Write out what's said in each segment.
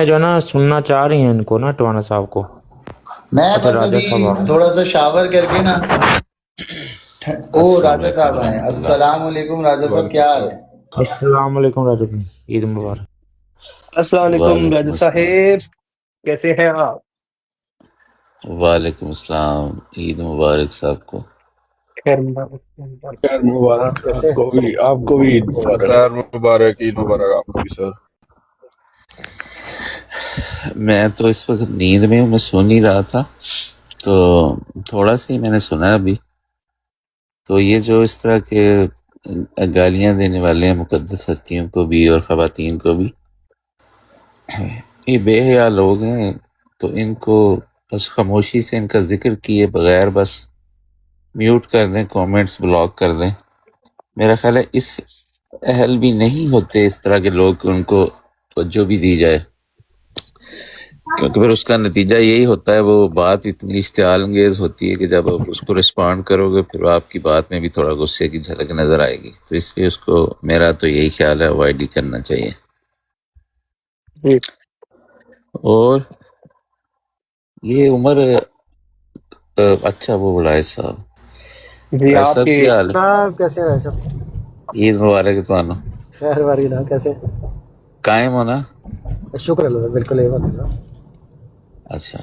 جو ہے نا سننا چاہ رہی ہیں ان کو نا ٹوانا صاحب کو. میں اچھا بس راجہ ابھی صاحب آ گئے. تھوڑا سا شاور کر کے نا او السلام راجہ علیکم صاحب آئے. ورحمۃ اللہ. السلام علیکم راجہ صاحب، کیا حال ہے؟ السلام علیکم راجہ بھائی، عید مبارک. السلام علیکم وعلیکم راجہ السلام. صاحب، کیسے ہیں آپ؟ وعلیکم السلام. عید مبارک صاحب کو. خیر مبارک۔ خیر مبارک آپ کیسے آپ کو بھی عید مبارک. خیر مبارک، عید مبارک آپ کو بھی سر. میں تو اس وقت نیند میں ہوں، میں سن ہی رہا تھا تو تھوڑا سا ہی میں نے سنا ابھی. تو یہ جو اس طرح کے گالیاں دینے والے ہیں مقدس ہستیوں کو بھی اور خواتین کو بھی، یہ بے حیا لوگ ہیں، تو ان کو بس خاموشی سے ان کا ذکر کیے بغیر بس میوٹ کر دیں، کومنٹس بلاک کر دیں. میرا خیال ہے اس اہل بھی نہیں ہوتے اس طرح کے لوگ کہ ان کو توجہ بھی دی جائے، کیونکہ پھر اس کا نتیجہ یہی ہوتا ہے، وہ بات اتنی اشتعال انگیز ہوتی ہے کہ جب آپ اس کو رسپونڈ کرو گے پھر آپ کی بات میں بھی تھوڑا غصے کی جھلک نظر آئے گی. تو اس لیے اس کو میرا تو یہی خیال ہے اوائڈ ہی کرنا چاہیے. جی اور یہ عمر اچھا وہ بڑھائے صاحب، جی بڑھائے آپ صاحب کے کی حال ہے؟ جناب کیسے ہیں صاحب؟ عید مبارک تمہانو. خیر باری نا کیسے؟ قائم ہونا. شکر اللہ کا، بالکل یہ بات ہے نا۔ اچھا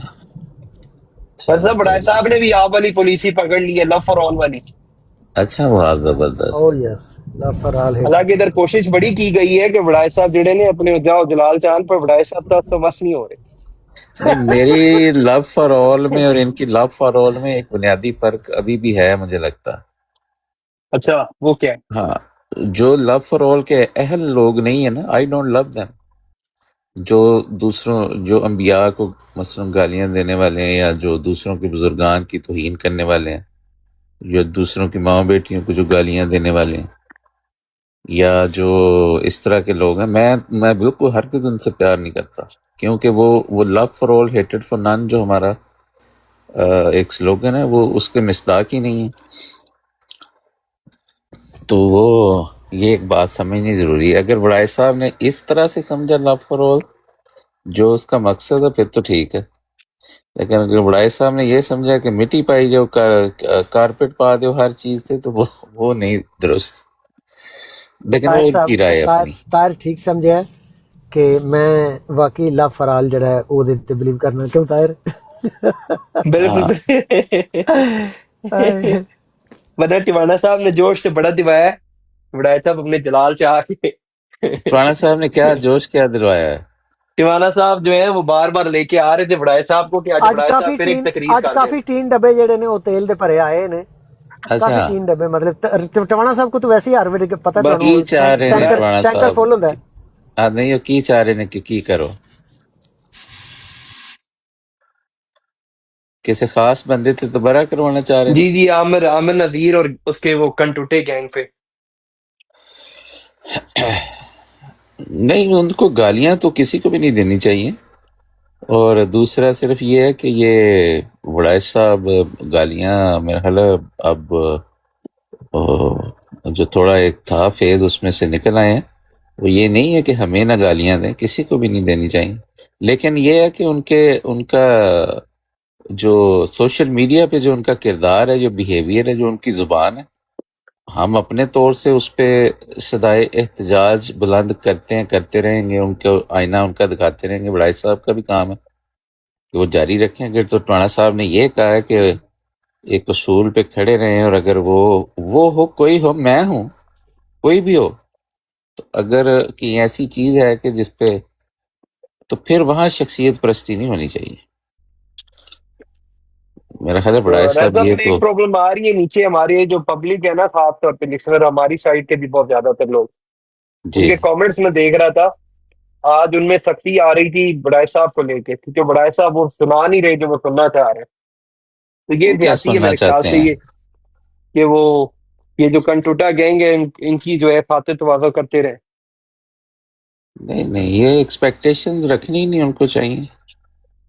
مرزا چلو بڑائے کوئی صاحب نے بھی آپ والی پالیسی پکڑ لی ہے، لو فار آل والی۔ اچھا، بہت زبردست. او یس، لو فار آل ہے۔ حالانکہ ادھر کوشش بڑی کی گئی ہے کہ بڑائے صاحب جڑے نے اپنے جاؤ جلال چاند پر، بڑائے صاحب تو بس نہیں ہو رہے۔ نہیں، میری لو فار آل میں اور ان کی لو فار آل میں ایک بنیادی فرق ابھی بھی ہے مجھے لگتا. اچھا وہ کیا ہے؟ ہاں، جو لو فار آل کے اہل لوگ نہیں ہیں نا، آئی ڈونٹ لو دیم. جو دوسروں، جو انبیاء کو مثلا گالیاں دینے والے ہیں، یا جو دوسروں کے بزرگان کی توہین کرنے والے ہیں، یا دوسروں کی ماں بیٹیوں کو جو گالیاں دینے والے ہیں، یا جو اس طرح کے لوگ ہیں، میں بالکل ہرگز ان سے پیار نہیں کرتا، کیونکہ وہ لو فار آل ہیٹڈ فار نان جو ہمارا ایک سلوگن ہے، وہ اس کے مصداق ہی نہیں ہے. تو وہ یہ ایک بات سمجھنی ضروری ہے. اگر بڑائے صاحب نے اس طرح سے سمجھا لو فار آل جو اس کا مقصد ہے پھر تو ٹھیک ہے، لیکن اگر بڑائے صاحب نے یہ سمجھا کہ مٹی پائی جو کارپیٹ پا دو ہر چیز سے، تو وہ نہیں درست. لیکن وہ طاہر ان صاحب، کی رائے اپنی. طاہر ٹھیک سمجھا ہے کہ میں واقعی لو فار آل جڑا ہے وہ بلیو کرنا، کیوں طاہر؟ ہاں، بالکل۔ مدر ٹوانا صاحب نے جوش سے بڑا دلوایا ہے، بڑائے صاحب اپنے جلال چاہ کے ٹرانا صاحب نے کیا جوش کیا دلوایا ہے. ٹوانا صاحب جو ہے وہ بار بار لے کے آ رہے تھے بڑائے صاحب کو کہ آج بڑائے صاحب پھر ایک تقریر کر دیں۔ کافی ٹین ڈبے جڑے نے وہ تیل دے بھرے آئے نے، کافی اچھا، ٹین ڈبے، مطلب ٹوانا صاحب کو تو ویسے ہی ہر ویلے پتہ بس کی تھانوں چاہ رہے نے میں ٹرانا ٹینکر صاحب؟ فل ہوندا ہے۔ نہیں، وہ کی چاہ رہے نے کہ کی کرو؟ کسی خاص بندے تھے تو برا کروانا چاہ رہے جی جی عامر نذیر اور اس کے وہ کنٹوٹے گینگ پہ۔ نے. نہیں، ان کو گالیاں تو کسی کو بھی نہیں دینی چاہیے. اور دوسرا صرف یہ ہے کہ یہ وڑائش صاحب گالیاں میرا خیال ہے اب جو تھوڑا ایک تھا فیز اس میں سے نکل آئے ہیں. وہ یہ نہیں ہے کہ ہمیں نہ گالیاں دیں، کسی کو بھی نہیں دینی چاہیے، لیکن یہ ہے کہ ان کا جو سوشل میڈیا پہ جو ان کا کردار ہے، جو بیہیویئر ہے، جو ان کی زبان ہے، ہم اپنے طور سے اس پہ صدائے احتجاج بلند کرتے رہیں گے، ان کو آئینہ ان کا دکھاتے رہیں گے. بڑائی صاحب کا بھی کام ہے کہ وہ جاری رکھیں. اگر تو ٹوانا صاحب نے یہ کہا ہے کہ ایک اصول پہ کھڑے رہیں، اور اگر وہ ہو، کوئی ہو، میں ہوں، کوئی بھی ہو، تو اگر کہ ایسی چیز ہے کہ جس پہ، تو پھر وہاں شخصیت پرستی نہیں ہونی چاہیے. میرا خیال ہے بڑائے صاحب ریزا یہ پھر تو ایک پرابلم آ رہی ہے نیچے، ہمارے جو پبلک ہے نا، خاص طور پہ لسنر ہماری سائڈ کے بھی بہت زیادہ تر لوگ، ان جی. کے کامنٹس میں دیکھ رہا تھا آج ان میں سختی آ رہی تھی بڑائے صاحب کو لے کے، کیونکہ بڑائے صاحب وہ سنا نہیں رہے جو وہ سننا چاہ رہے ہیں۔ تو یہ وہ کیا زیادتی ہے سننا میرے خیال چاہتے سے، ہیں؟ یہ کہ وہ یہ جو کنٹوٹا گینگ ہے ان کی جو ہے خاطر تواضع کرتے رہے۔ نہیں، یہ ایکسپیکٹیشنز رکھنی ہی نہیں ان کو چاہیے.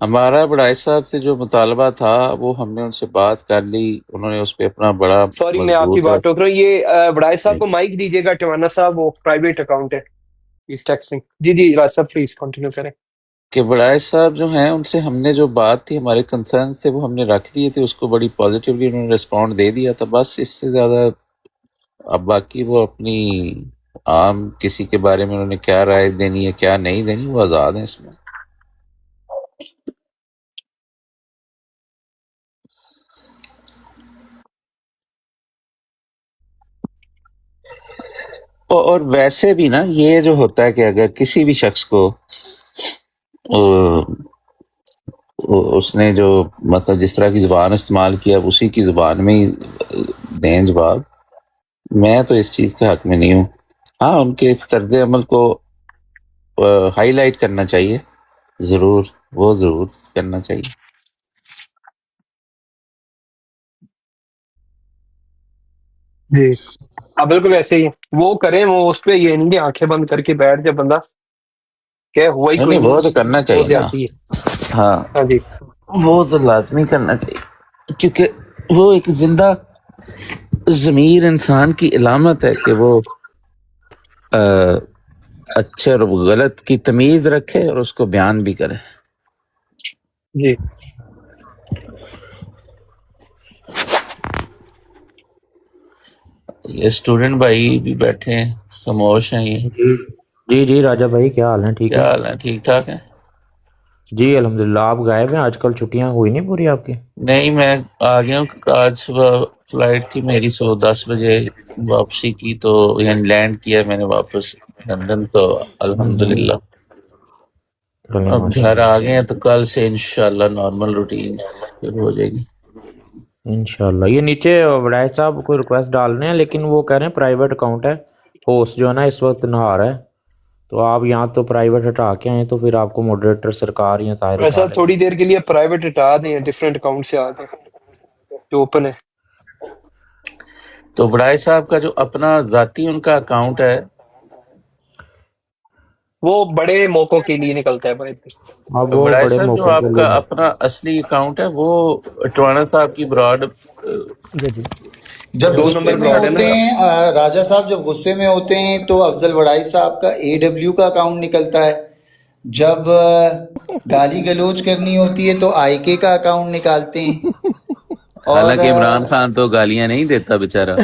ہمارا بڑائے صاحب سے جو مطالبہ تھا وہ ہم نے ان سے بات کر لی، انہوں نے اس پہ اپنا بڑا سوری میں آپ کی مضبوط بات ٹوک رہا ہوں، یہ بڑائے صاحب جی. کو مائک دیجیے گا، ٹوانا صاحب وہ پرائیویٹ اکاؤنٹ ہے اس ٹیکسنگ۔ جی جی راج صاحب پلیز کنٹینیو کریں۔ کہ بڑائے صاحب جو ہیں ان سے ہم نے جو بات تھی، ہمارے کنسرنس تھے، وہ ہم نے رکھ دیے تھے، اس کو بڑی پازیٹیولی انہوں نے رسپونڈ دے دیا تھا، بس اس سے زیادہ اب باقی وہ اپنی عام کسی کے بارے میں انہوں نے کیا رائے دینی ہے کیا نہیں دینی وہ آزاد ہیں اس میں۔ اور ویسے بھی نا یہ جو ہوتا ہے کہ اگر کسی بھی شخص کو اس نے جو مطلب جس طرح کی زبان استعمال کیا اسی کی زبان میں ہی دیں جواب، میں تو اس چیز کے حق میں نہیں ہوں۔ ہاں ان کے اس طرز عمل کو ہائی لائٹ کرنا چاہیے، ضرور، وہ ضرور کرنا چاہیے۔ جی ہاں بالکل ایسے ہی وہ کریں، وہ اس پہ یہ نہیں کہ آنکھیں بند کر کے بیٹھ جائے بندہ کہ ہوا ہی کوئی نہیں وہ تو نہیں، کرنا وہ چاہیے نا، زیادتی ہے۔ ہاں ہاں جی وہ تو لازمی کرنا چاہیے، کیونکہ وہ ایک زندہ ضمیر انسان کی علامت ہے کہ وہ اچھے اور غلط کی تمیز رکھے اور اس کو بیان بھی کرے۔ جی یہ اسٹوڈنٹ بھائی بھی بیٹھے ہیں، خاموش ہیں یہ، جی جی جی راجہ بھائی کیا حال ہیں؟ ٹھیک کیا ہے حال ہے؟ ٹھیک ٹھاک ہیں؟ جی الحمدللہ۔ آپ غائب ہیں آج کل، چھٹیاں ہوئی نہیں پوری آپ کی؟ نہیں میں آ گیا ہوں، آج صبح فلائٹ تھی میری 10 بجے واپسی کی، تو یعنی لینڈ کیا میں نے واپس لندن، تو الحمدللہ چلیں اب ماشاء گھر آ گئے ہیں، اللہ، تو کل سے انشاءاللہ نارمل روٹین شروع ہو جائے گی۔ انشاءاللہ۔ یہ نیچے وڈائے صاحب کو ریکویسٹ ڈالنے ہیں، لیکن وہ کہہ رہے ہیں پرائیویٹ اکاؤنٹ ہے، ہوسٹ جو ہے نا اس وقت نہا رہا ہے، تو آپ یہاں تو پرائیویٹ ہٹا کے آئیں تو پھر آپ کو ماڈریٹر سرکار یا طاہر ایسا اٹھا لیں تھوڑی گے۔ دیر کے لیے پرائیویٹ ہٹا دیں، ڈفرینٹ اکاؤنٹ سے آ جائیں جو اوپن ہے۔ تو بڑائے صاحب کا جو اپنا ذاتی ان کا اکاؤنٹ ہے، وہ بڑے موقعوں کے لیے نکلتا ہے بھائی۔ اب تو وہ بڑائے بڑے صاحب جو موقع کے آپ کا لیے اپنا اصلی اکاؤنٹ ہے وہ ٹوانا صاحب کی براڈ جی جی جب 2 غصے نمبر میں براڈ ہے نا۔ ہوتے ہیں راجہ صاحب، جب غصے میں ہوتے ہیں تو افضل وڑائی صاحب کا AW کا اکاؤنٹ نکلتا ہے، جب گالی گلوچ کرنی ہوتی ہے تو IK کا اکاؤنٹ نکالتے ہیں، اور حالانکہ عمران خان تو گالیاں نہیں دیتا بیچارہ۔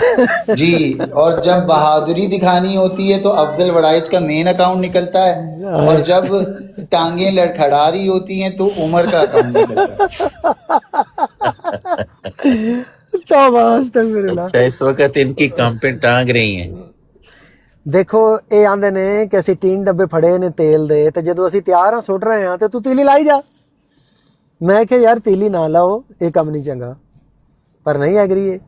جی، اور جب بہادری دکھانی ہوتی ہے تو افضل وڑائچ کا مین اکاؤنٹ نکلتا ہے، اور جب ٹانگیں لڑکھڑا رہی ہوتی ہیں تو عمر کا اکاؤنٹ نکلتا ہے۔ توبہ استغفراللہ۔ اچھا اس وقت ان کی کامپیں ٹانگ رہی ہیں۔ دیکھو یہ آندے نے کہ اسی 3 ڈبے پھڑے نے تیل دے، تے جدو اسی تیار ہاں سٹ رہے ہیں تو تیلی لائی جا۔ میں کہ یار تیلی نہ لاؤ، یہ کم نہیں چنگا، پر نہیں ایگری ہے۔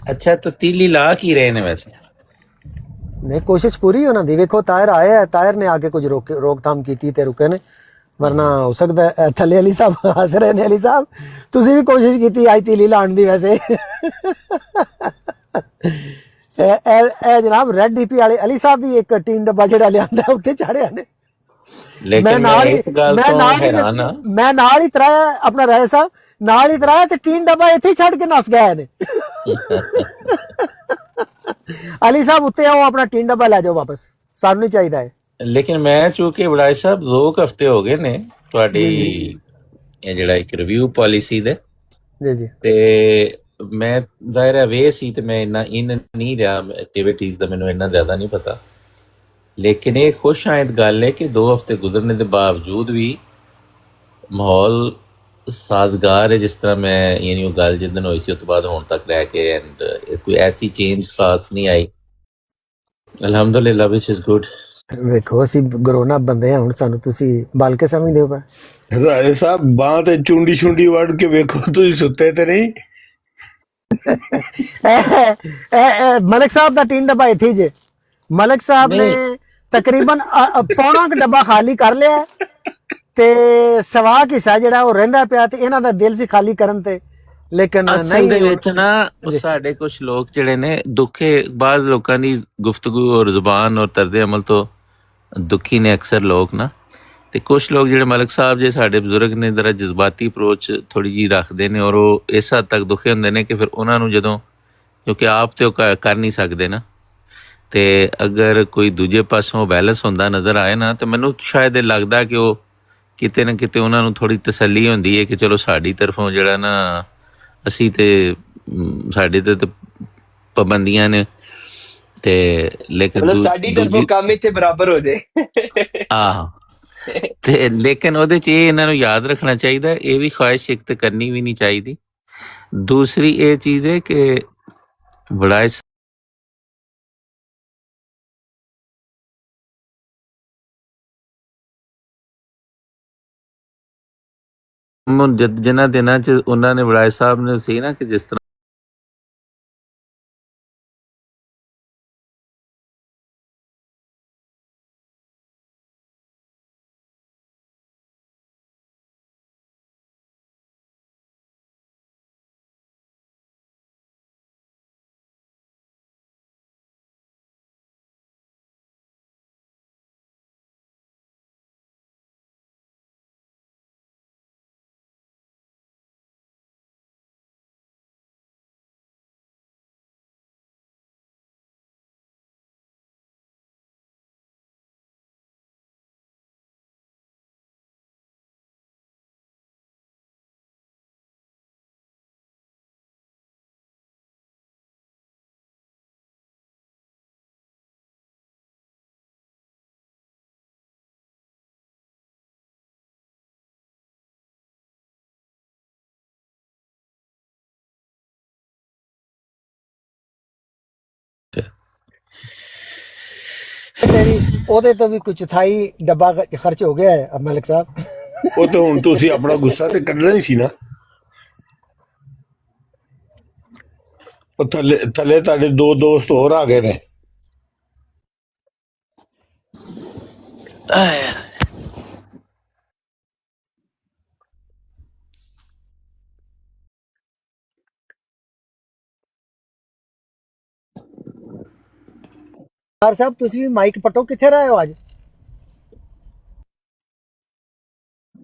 اچھا تو تیلی لا کی رہے نے ویسے؟ نہیں کوشش پوری ہونا دی، ویکھو طاہر آئے ہے، طاہر نے آ کے کچھ روک تھام کی تے رکے نے، ورنہ ہو سکتا ہے تھلے علی صاحب ہس رہے نے، علی صاحب تسی بھی کوشش کی آئی تیلی لان دی ویسے۔ اے جناب ریڈ ڈی پی والے علی صاحب بھی ایک 3 ڈبا جڑا لیا اتنے چاڑیا نے، لیکن میں ایک گل تو حیران ہاں، میں نال ہی ترایا اپنا رائے صاحب نال ہی ترایا تے 3 ڈبا ایتھے ہی چھڑ کے نس گئے نے۔ علی صاحب اتنے آؤ اپنا 3 ڈبا لے جاؤ واپس، سانو نہیں چاہیے ہے۔ لیکن میں چونکہ بڑائی صاحب 2 ہفتے ہو گئے نے تہاڈی یہ جڑا ایک ریویو پالیسی دے، جی جی تے میں ظاہر ہے وے سی تے میں ان نہیں رہا ایکٹیویٹیز دا، مینوں اتنا زیادہ نہیں پتا، لیکن یہ خوش آئند گل ہے کہ 2 ہفتے گزرنے کے باوجود بھی ماحول سازگار ہے، جس طرح میں یعنی وہ گل جس دن ہوئی سی اس تو بعد ہون تک رہ کے، اینڈ کوئی ایسی چینج خاص نہیں آئی، الحمدللہ وچ از گڈ۔ ویکھو اسی گرونا بندے ہیں، ہن سانو تسی بال کے سمجھ دیو پا۔ راجہ صاحب باں تے چونڈی چونڈی وڑ کے ویکھو تسی ستے تے نہیں؟ ملک صاحب دا 3 ڈبا ایتھے جے، ملک صاحب نے تقریباً پونا ک ڈبا خالی کر لیا ہے، تے سوا حصہ جڑا وہ رہندا پیا، تے انہاں دا دل سی خالی کرن تے، لیکن اصل دے نہیں وچ نا ساڈے کچھ لوگ جڑے نے دکھے، بعض لوکاں دی گفتگو اور زبان اور طرز عمل تو دکھی نے اکثر لوگ نا، تے کچھ لوگ جڑے ملک صاحب جے ساڈے بزرگ نے ذرا جذباتی اپروچ تھوڑی جی رکھدے نے، اور وہ اس حد تک دکھے ہوندے نے کہ پھر انہاں نوں جدوں، کیونکہ آپ تے وہ کر نہیں سکدے نا، ਤੇ ਅਗਰ ਕੋਈ ਦੂਜੇ ਪਾਸੋਂ ਬੈਲੈਂਸ ਹੁੰਦਾ ਨਜ਼ਰ ਆਏ ਨਾ ਤੇ ਮੈਨੂੰ ਸ਼ਾਇਦ ਇਹ ਲੱਗਦਾ ਕਿ ਉਹ ਕਿਤੇ ਨਾ ਕਿਤੇ ਉਹਨਾਂ ਨੂੰ ਥੋੜੀ ਤਸੱਲੀ ਹੁੰਦੀ ਹੈ ਕਿ ਚਲੋ ਸਾਡੀ ਤਰਫੋਂ ਜਿਹੜਾ ਨਾ ਅਸੀਂ ਤੇ ਸਾਡੇ ਤੇ ਤਾਂ ਪਾਬੰਦੀਆਂ ਨੇ ਤੇ ਲੇਕਿਨ ਮਤਲਬ ਸਾਡੀ ਤਰਫੋਂ ਦੂਜੀ ਕੰਮ ਵਿੱਚ ਬਰਾਬਰ ਹੋ ਜਾਏ। ਆਹ ਤੇ ਲੇਕਿਨ ਉਹਦੇ 'ਚ ਇਹ ਇਹਨਾਂ ਨੂੰ ਯਾਦ ਰੱਖਣਾ ਚਾਹੀਦਾ, ਇਹ ਵੀ ਖਵਾਹਿਸ਼ ਇੱਕ ਤੇ ਕਰਨੀ ਵੀ ਨਹੀਂ ਚਾਹੀਦੀ। ਦੂਸਰੀ ਇਹ ਚੀਜ਼ ਹੈ ਕਿ ਬੜਾ ਜਿਨ੍ਹਾਂ ਦਿਨਾਂ 'ਚ ਉਹਨਾਂ ਨੇ ਵੜਾਏ ਸਾਹਿਬ ਨੇ ਸੀ ਨਾ ਕਿ ਜਿਸ ਤਰ੍ਹਾਂ ਤੇਰੀ ਉਹਦੇ ਤੋਂ ਵੀ ਕੁਝ ਥਾਈ ਡੱਬਾ ਖਰਚ ਹੋ ਗਿਆ ਹੈ ਮਲਿਕ ਸਾਹਿਬ। ਉਹ ਤੇ ਹੁਣ ਤੁਸੀਂ ਆਪਣਾ ਗੁੱਸਾ ਤੇ ਕੱਢਣਾ ਹੀ ਸੀ ਨਾ। ਉਹ ਥੱਲੇ ਥੱਲੇ ਤੁਹਾਡੇ ਦੋ ਦੋਸਤ ਹੋਰ ਆ ਗਏ ਨੇ। ਯਾਰ ਸਾਹਿਬ ਤੁਸੀਂ ਵੀ ਮਾਈਕ ਪਟੋ, ਕਿੱਥੇ ਰਹੇ ਹੋ ਅੱਜ?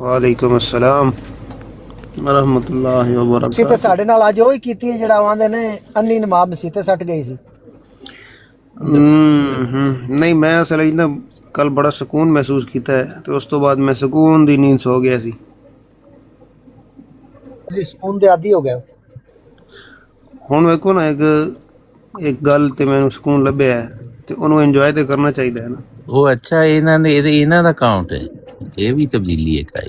ਵਾਲੇਕੁਮ ਅਸਲਾਮ ਵਰਹਿਮਤੁਲਾਹਿ ਤੁਸੀਂ ਤੇ ਵਬਰਕਾਤੁਹ। ਸਾਡੇ ਨਾਲ ਅੱਜ ਉਹ ਹੀ ਕੀਤੀ ਹੈ ਜਿਹੜਾ ਆਂਦੇ ਨੇ ਅੰਨੀ ਨਮਾਜ਼ ਮਸੀਤੇ ਸੱਟ ਗਈ ਸੀ। ਨਹੀਂ ਮੈਂ ਅਸਲ ਵਿੱਚ ਨਾ ਕੱਲ ਬੜਾ ਸਕੂਨ ਮਹਿਸੂਸ ਕੀਤਾ ਹੈ ਤੇ ਉਸ ਤੋਂ ਬਾਅਦ ਮੈਂ ਸਕੂਨ ਦੀ ਨੀਂਦ ਸੋ ਗਿਆ ਸੀ। ਤੁਸੀਂ ਸਕੂਨ ਦੇ ਆਦੀ ਹੋ ਗਏ ਹੋ। ਹੁਣ ਵੇਖੋ ਨਾ ਇੱਕ ਗੱਲ ਤੇ ਮੈਨੂੰ ਸਕੂਨ ਲੱਭਿਆ ਹੈ ਤੇ ਉਹਨੂੰ ਇੰਜੋਏ ਤੇ ਕਰਨਾ ਚਾਹੀਦਾ ਹੈ ਨਾ। ਉਹ ਅੱਛਾ ਇਹਨਾਂ ਦਾ ਅਕਾਊਂਟ ਹੈ, ਇਹ ਵੀ ਤਬਦੀਲੀ ਹੈ ਕਾਈ।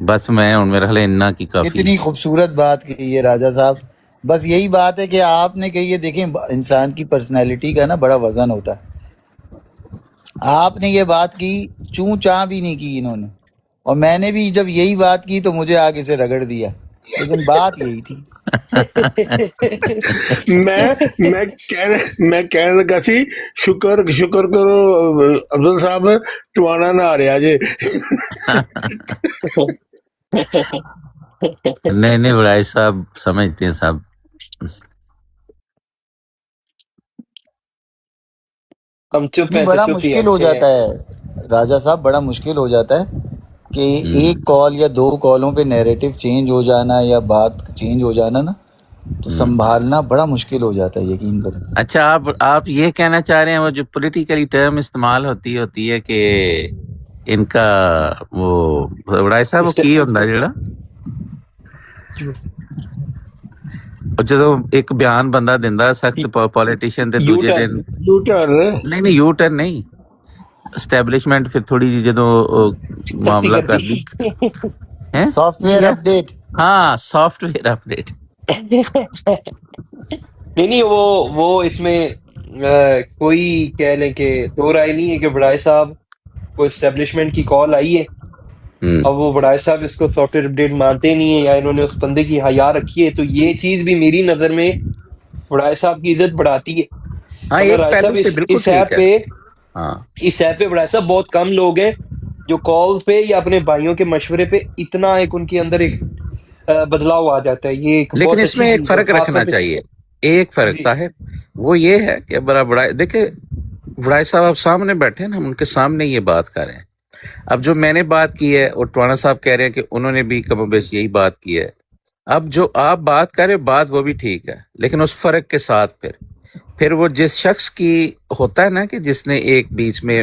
بس میں ہوں میرا خیال ہے اتنا کی کافی اتنی خوبصورت بات کہی ہے راجہ صاحب. بس یہی بات ہے کہ آپ نے کہی ہے. دیکھیں انسان کی پرسنالٹی کا نا بڑا وزن ہوتا ہے. آپ نے یہ بات کی, چوں چاں بھی نہیں کی انہوں نے, اور میں نے بھی جب یہی بات کی تو مجھے آگے سے رگڑ دیا, لیکن بات یہی تھی. میں کہنے لگا سی شکر کرو افضل صاحب ٹوانا نہ آ رہا جی. نہیں بڑائی صاحب سمجھتے ہیں صاحب. ہم چپ نہیں ہیں تو بڑا چپ ہی مشکل ہو اچھے ہیں. جاتا ہے راجہ صاحب, بڑا مشکل ہو جاتا ہے کہ ایک کال یا 2 کالوں پہ نیریٹو چینج ہو جانا یا بات چینج ہو جانا نا, تو سنبھالنا بڑا مشکل ہو جاتا ہے, یقین کریں. اچھا آپ یہ کہنا چاہ رہے ہیں وہ جو پولیٹیکلی ٹرم استعمال ہوتی ہے کہ ان کا وہ بڑائی صاحب وہ کی ہوتا جڑا جدو ایک بیان بندہ دیندا سخت پولیٹیشین تے یو دوجے ٹرن دن یو ٹرن نہیں یو ٹرن نہیں, اسٹیبلشمنٹ پھر تھوڑی جی جدو سختی معاملہ کر کر دی. دی ہیں سافٹ ویئر کیا اپڈیٹ. ہاں سافٹ ویئر اپڈیٹ. نہیں وہ اس میں کوئی کہہ لیں کہ دو رائے نہیں ہے کہ بڑائے صاحب کو اسٹیبلشمنٹ کی کال آئی ہے, اب وہ بڑائے صاحب اس کو سافٹ ویئر اپڈیٹ مانتے نہیں ہیں یا انہوں نے اس بندے کی حیا رکھی ہے, تو یہ چیز بھی میری نظر میں بڑائے صاحب کی عزت بڑھاتی ہے. ہاں ورنہ ایک رائے پہلو صاحب سے بالکل اس ٹھیک ایپ ہے. پہ ہاں بڑائے صاحب بہت کم لوگ ہیں جو کالز پہ یا اپنے بھائیوں کے مشورے پہ اتنا ایک ان کے اندر ایک بدلاؤ آ جاتا ہے. یہ ایک لیکن بہت اس اچھی میں ایک چیز ہے, فرق خاص طور رکھنا پہ. چاہیے, ایک فرق جی طاہر, وہ یہ ہے کہ بڑا دیکھیں بڑائی صاحب آپ سامنے بیٹھے ہیں, ہم ان کے سامنے یہ بات کر رہے ہیں. اب جو میں نے بات کی ہے اور ٹوانا صاحب کہہ رہے ہیں کہ انہوں نے بھی کم و بیش یہی بات کی ہے. اب جو آپ بات کر رہے بات وہ بھی ٹھیک ہے, لیکن اس فرق کے ساتھ پھر وہ جس شخص کی ہوتا ہے نا کہ جس نے ایک بیچ میں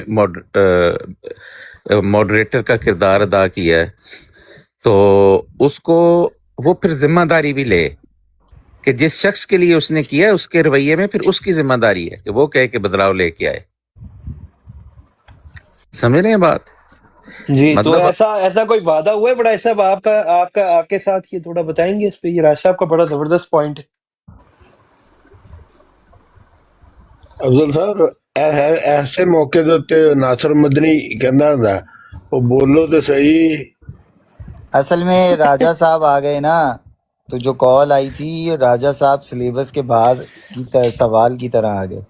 ماڈریٹر کا کردار ادا کیا ہے, تو اس کو وہ پھر ذمہ داری بھی لے کہ جس شخص کے لیے اس نے کیا اس کے رویے میں پھر اس کی ذمہ داری ہے کہ وہ کہے کہ بدلاؤ لے کے آئے. سمجھ رہے ہیں بات؟ جی. تو مطلب ایسا کوئی وعدہ ہوا ہے بڑائے صاحب آپ کے ساتھ, یہ تھوڑا بتائیں گے اس پہ؟ یہ رائے صاحب کا بڑا زبردست پوائنٹ ہے. افضل صاحب ایسے موقع دے تے ناصر مدنی کہندا ہوندا وہ بولو تو صحیح. اصل میں راجہ صاحب آ گئے نا, تو جو کال آئی تھی راجہ صاحب سلیبس کے باہر کی سوال کی طرح آ گئے,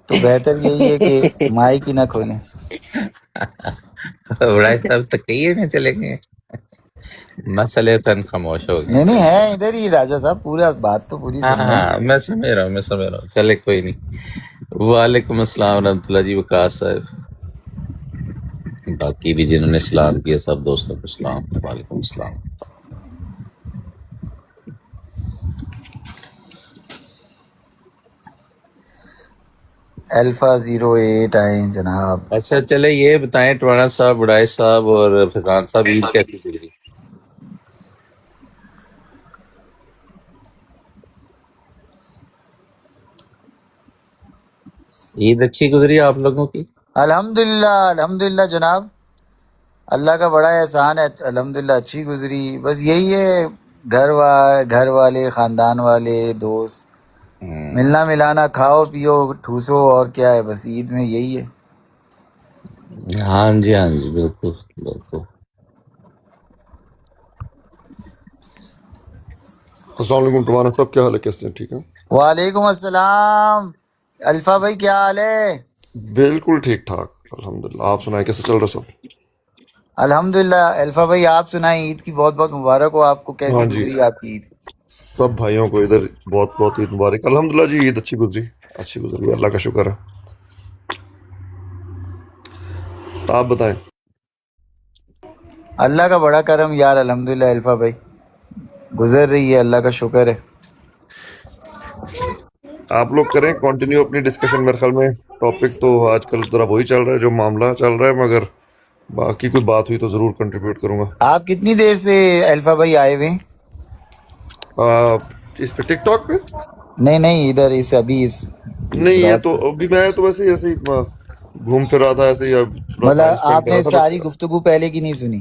تو بہتر یہی ہے کہ مائک ہی نہ کھولیں. بڑائی صاحب تو کہیے میں چلے گئے, مسئلے تن خاموش ہو گئے. نہیں ہے ادھر ہی راجہ صاحب, پورا بات تو پوری سن رہا ہوں. ہاں میں سمجھ رہا ہوں چلے کوئی نہیں. وعلیکم السلام ورحمۃ اللہ جی. وقاص صاحب, باقی بھی جنہوں نے سلام کیا سب دوستوں کو سلام. وعلیکم السلام. الفا 08 آئے جناب. اچھا چلے یہ بتائیں ٹوانا صاحب, بڑائی صاحب اور فیضان صاحب, عید کیسی گزری؟ عید اچھی گزری آپ لوگوں کی؟ الحمدللہ جناب, اللہ کا بڑا احسان ہے. الحمدللہ اچھی گزری. بس یہی ہے, گھر والے, خاندان والے, دوست, ملنا ملانا, کھاؤ پیو ٹھوسو, اور کیا ہے, بس عید میں یہی ہے. ہاں جی بالکل بالکل. السلام علیکم ٹوانا صاحب, کیا حال ہے, کیسے ہیں, ٹھیک ہے؟ وعلیکم السلام الفا بھائی, کیا حال ہے؟ بالکل ٹھیک ٹھاک الحمدللہ. آپ سنائیں کیسے چل رہا سب؟ الحمدللہ. الفا بھائی آپ سنائیں, عید کی بہت بہت مبارک ہو آپ کو. کیسی ہاں جی, گزری آپ کی عید؟ سب بھائیوں کو ادھر بہت بہت عید مبارک. الحمدللہ جی, عید اچھی گزری, اللہ کا شکر ہے. آپ بتائیں. اللہ کا بڑا کرم یار, الحمدللہ الفا بھائی, گزر رہی ہے, اللہ کا شکر ہے. آپ لوگ کریں کنٹینیو اپنی ڈسکشن. میرے خیال میں ٹاپک تو آج کل ذرا وہی چل رہا ہے جو معاملہ چل رہا ہے, مگر باقی کوئی بات ہوئی تو ضرور کنٹریبیوٹ کروں گا. آپ کتنی دیر سے الفا بھائی آئے ہوئے ہیں؟ اس پہ ٹک ٹاک پہ نہیں ادھر ابھی نہیں, یہ رات تو ابھی میں تو ویسے ایسے ہی گھوم پھر رہا تھا, ایسے ہی تھوڑا ٹائم مطلب اسپینڈ آپ کر رہا نے تھا. ساری گفتگو پہلے کی نہیں سنی؟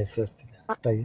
ਇਸ ਵਾਸਤੇ ਹਟਾਈ।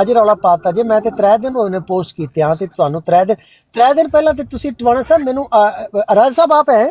ਅੱਜ ਰੌਲਾ ਪਾਤਾ ਜੇ। ਮੈਂ ਤੇ 3 ਦਿਨ ਹੋਏ ਨੇ ਪੋਸਟ ਕੀਤੇ ਹਾਂ ਤੇ ਤੁਹਾਨੂੰ 3 ਦਿਨ ਪਹਿਲਾਂ ਤੇ ਤੁਸੀਂ ਟਵਾਣਾ ਸਾਹਿਬ ਮੈਨੂੰ ਰਾਜ ਸਾਹਿਬ ਆਪ ਹੈ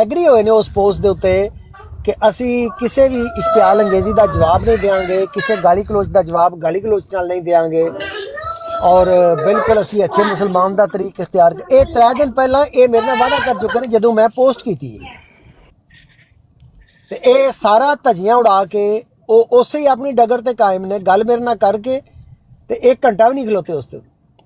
ਐਗਰੀ ਹੋਏ ਨੇ ਉਸ ਪੋਸਟ ਦੇ ਉੱਤੇ ਕਿ ਅਸੀਂ ਕਿਸੇ ਵੀ ਇਸ਼ਤਿਆਲ ਅੰਗੇਜ਼ੀ ਦਾ ਜਵਾਬ ਨਹੀਂ ਦੇਵਾਂਗੇ, ਕਿਸੇ ਗਾਲੀ ਗਲੋਚ ਦਾ ਜਵਾਬ ਗਾਲੀ ਗਲੋਚ ਨਾਲ ਨਹੀਂ ਦੇਵਾਂਗੇ, ਔਰ ਬਿਲਕੁਲ ਅਸੀਂ ਅੱਛੇ ਮੁਸਲਮਾਨ ਦਾ ਤਰੀਕ ਇਖਤਿਆਰ ਇਹ 3 ਦਿਨ ਪਹਿਲਾਂ ਇਹ ਮੇਰੇ ਨਾਲ ਵਾਅਦਾ ਕਰ ਚੁੱਕੇ ਨੇ ਜਦੋਂ ਮੈਂ ਪੋਸਟ ਕੀਤੀ ਹੈ। ਤੇ ਇਹ ਸਾਰਾ ਧਜੀਆਂ ਉਡਾ ਕੇ ਉਹ ਉਸੇ ਹੀ ਆਪਣੀ ਡਗਰ ਤੇ ਕਾਇਮ ਨੇ, ਗੱਲ ਮੇਰੇ ਨਾਲ ਕਰਕੇ ਤੇ 1 ਘੰਟਾ ਵੀ ਨਹੀਂ ਖਲੋਤੇ ਉਸ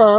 ਹਾਂ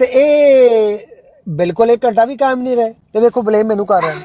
ਤੇ ਇਹ ਬਿਲਕੁਲ 1 ਘੰਟਾ ਵੀ ਕਾਇਮ ਨਹੀਂ ਰਹੇ ਤੇ ਵੇਖੋ ਬਲੇਮ ਮੈਨੂੰ ਕਰ ਰਹੇ ਨੇ।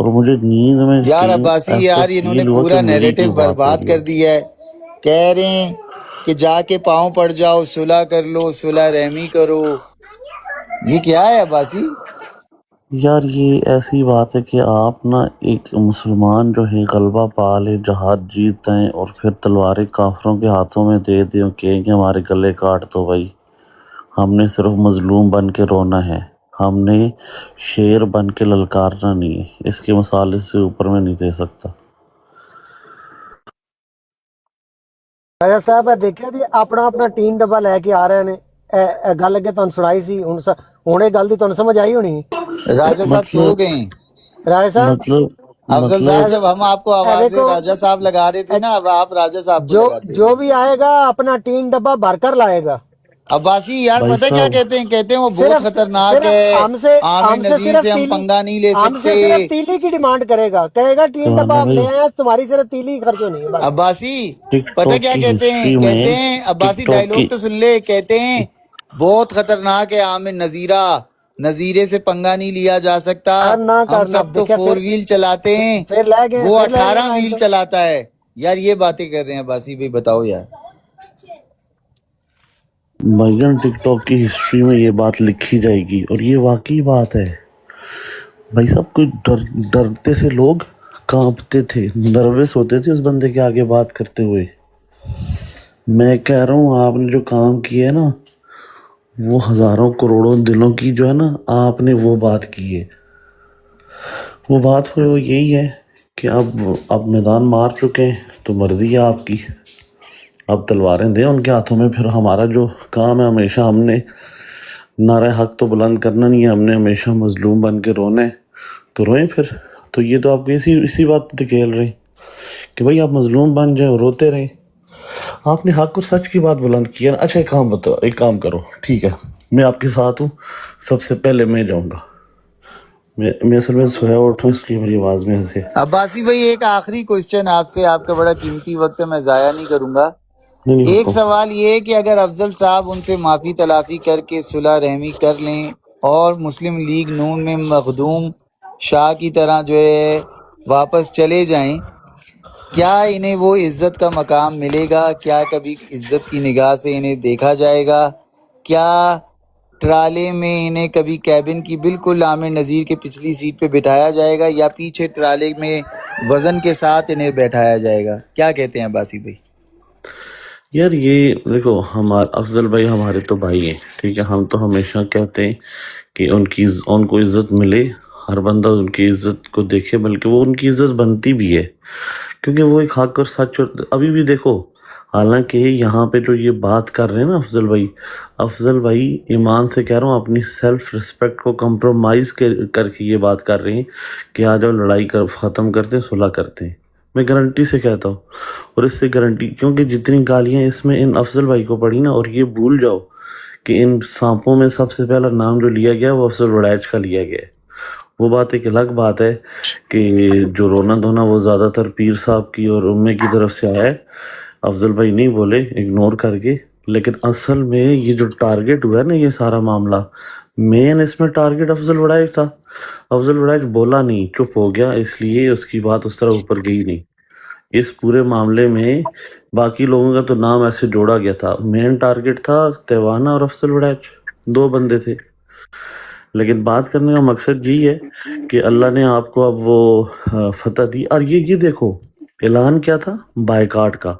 اور مجھے نیند میں یار کہیں عباسی ایسا یار انہوں نے فیل ہوا کہ پورا میری نیریٹو کوئی بات ہو برباد رہی کر ہے. دیا ہے. کہہ رہے ہیں کہ جا کے پاؤں پڑ جاؤ، صلح کر لو، صلح رحمی کرو. یہ کیا ہے عباسی؟ یار یہ ایسی بات ہے کہ آپ نا ایک مسلمان جو ہے غلبہ پا لے، جہاد جیت دیں اور پھر تلواریں کافروں کے ہاتھوں میں دے دیں اور کہیں کہ ہمارے گلے کاٹ دو. بھائی ہم نے صرف مظلوم بن کے رونا ہے، ہم نے شیر بن کے للکارنا نہیں ہے. اس کے مسالے سے اوپر میں نہیں دے سکتا. ਰਾਜਾ ਸਾਹਿਬ ਇਹ ਦੇਖਿਆ ਜੀ ਆਪਣਾ ਆਪਣਾ ਟੀਨ ਡੱਬਾ ਲੈ ਕੇ ਆ ਰਹੇ ਨੇ। ਇਹ ਗੱਲ ਅੱਗੇ ਤੁਹਾਨੂੰ ਸੁਣਾਈ ਸੀ, ਹੁਣ ਇਹ ਗੱਲ ਦੀ ਤੁਹਾਨੂੰ ਸਮਝ ਆਈ ਹੋਣੀ। راجہ صاحب سو مطلب گئے ہیں. ਰਾਜਾ ਸਾਹਿਬ مطلب افضل مطلب صاحب جب ہم آپ کو ਇਹ آوازیں ਦੇਖੋ راجہ صاحب لگا رہے تھے نا، اب آپ راجہ صاحب کو لگاتے جو ہیں. بھی آئے گا اپنا ٹین ڈبہ بھر کر لائے گا. عباسی یار بھائی پتہ کیا صاحب کہتے ہیں؟ کہتے ہیں وہ بہت صرف خطرناک صرف ہے، عامر ہم سے نذیر صرف سے ہم تیلی، پنگا نہیں لے ہم سے سکتے. صرف تیلی کی ڈیمانڈ کرے گا، کہے گا ٹین ڈبہ توانا ہم بھائی لے آئے ہیں، تمہاری صرف تیلی کی خرچ ہونی ہے بس. عباسی ٹک پتہ ٹاک کیا کی کہتے ہیں؟ ہسٹری میں کہتے ہیں ٹک عباسی ٹاک ڈائلوگ کی تو سن لے. کہتے ہیں بہت خطرناک ہے عامر نذیرہ، نذیرے سے پنگا نہیں لیا جا سکتا. نہ ہم کرنا سب تو دیکھا 4 ویل چلاتے ہیں، پھر لے گئے، وہ پھر لے گئے 18 مائک ویل پہ. چلاتا ہے. یار یہ باتیں کر رہے ہیں عباسی بھائی، بتاؤ یار. بھائی جان ٹک ٹاک کی ہسٹری میں یہ بات لکھی جائے گی اور یہ واقعی بات ہے. بھائی صاحب کوئی ڈرتے سے لوگ کانپتے تھے، نروس ہوتے تھے اس بندے کے آگے بات کرتے ہوئے. میں کہہ رہا ہوں آپ نے جو کام کیا ہے نا، وہ ہزاروں کروڑوں دلوں کی جو ہے نا، آپ نے وہ بات کی ہے. وہ بات وہ یہی ہے کہ اب میدان مار چکے ہیں تو مرضی ہے آپ کی. اب تلواریں دیں ان کے ہاتھوں میں. پھر ہمارا جو کام ہے، ہمیشہ ہم نے نعرہ حق تو بلند کرنا نہیں ہے، ہم نے ہمیشہ مظلوم بن کے رونا ہے. تو روئیں پھر. تو یہ تو آپ کو اسی بات پہ کھیل رہے ہیں کہ بھائی آپ مظلوم بن جائیں اور روتے رہیں. آپ نے حق اور سچ کی بات بلند کی ہے نا. اچھا ایک کام کرو، ٹھیک ہے میں آپ کے ساتھ ہوں. سب سے پہلے میں جاؤں گا. میں اصل میں سویا اٹھوں اس لیے میری آواز میں سے. عباسی بھائی ایک آخری کوشچن آپ سے، آپ کا بڑا قیمتی وقت ہے، میں ضائع نہیں کروں گا. نہیں ایک حکم. سوال یہ ہے کہ اگر افضل صاحب ان سے معافی تلافی کر کے صلح رحمی کر لیں اور مسلم لیگ نون میں مخدوم شاہ کی طرح جو ہے واپس چلے جائیں، کیا انہیں وہ عزت کا مقام ملے گا؟ کیا کبھی عزت کی نگاہ سے انہیں دیکھا جائے گا؟ کیا ٹرالے میں انہیں کبھی کیبن کی بالکل عامر نذیر کے پچھلی سیٹ پہ بٹھایا جائے گا، یا پیچھے ٹرالے میں وزن کے ساتھ انہیں بیٹھایا جائے گا؟ کیا کہتے ہیں عباسی بھائی؟ یار یہ دیکھو، افضل بھائی ہمارے تو بھائی ہیں، ٹھیک ہے. ہم تو ہمیشہ کہتے ہیں کہ ان کو عزت ملے، ہر بندہ ان کی عزت کو دیکھے، بلکہ وہ ان کی عزت بنتی بھی ہے کیونکہ وہ ایک حق اور سچ. ابھی بھی دیکھو، حالانکہ یہاں پہ جو یہ بات کر رہے ہیں نا افضل بھائی ایمان سے کہہ رہا ہوں، اپنی سیلف رسپیکٹ کو کمپرومائز کر کے یہ بات کر رہے ہیں کہ آ جاؤ لڑائی ختم کرتے ہیں، صلح کرتے ہیں. میں گارنٹی سے کہتا ہوں، اور اس سے گارنٹی، کیونکہ جتنی گالیاں اس میں ان افضل بھائی کو پڑی نا، اور یہ بھول جاؤ کہ ان سانپوں میں سب سے پہلا نام جو لیا گیا وہ افضل وڑائچ کا لیا گیا ہے. وہ بات ایک الگ بات ہے کہ جو رونا دھونا وہ زیادہ تر پیر صاحب کی اور امے کی طرف سے آیا ہے. افضل بھائی نہیں بولے، اگنور کر کے. لیکن اصل میں یہ جو ٹارگٹ ہوا ہے نا، یہ سارا معاملہ مین اس میں ٹارگٹ افضل وڑائچ تھا. افضل وڑائچ بولا نہیں، چپ ہو گیا، اس لیے اس کی بات اس طرح اوپر گئی نہیں. اس پورے معاملے میں باقی لوگوں کا تو نام ایسے جوڑا گیا تھا. مین ٹارگٹ تھا تیوانا اور افضل وڑائچ، 2 بندے تھے. لیکن بات کرنے کا مقصد یہی ہے کہ اللہ نے آپ کو اب وہ فتح دی. اور یہ دیکھو اعلان کیا تھا؟ بائیکاٹ کا